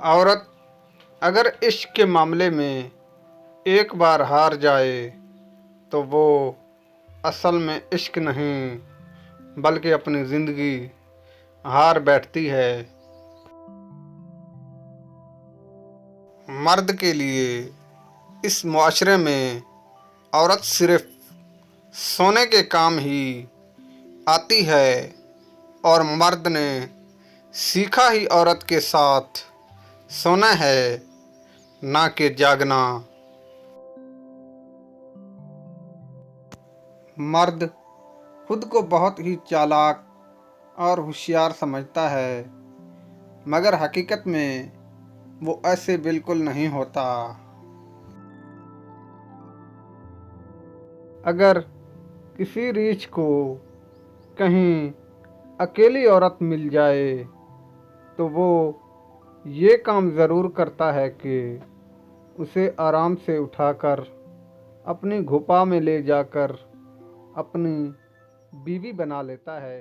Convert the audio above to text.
औरत अगर इश्क के मामले में एक बार हार जाए तो वो असल में इश्क नहीं बल्कि अपनी ज़िंदगी हार बैठती है। मर्द के लिए इस मुआशरे में औरत सिर्फ सोने के काम ही आती है और मर्द ने सीखा ही औरत के साथ सोना है, ना कि जागना। मर्द खुद को बहुत ही चालाक और होशियार समझता है, मगर हकीकत में वो ऐसे बिल्कुल नहीं होता। अगर किसी रीछ को कहीं अकेली औरत मिल जाए तो वो ये काम ज़रूर करता है कि उसे आराम से उठाकर अपनी गुफा में ले जाकर अपनी बीवी बना लेता है।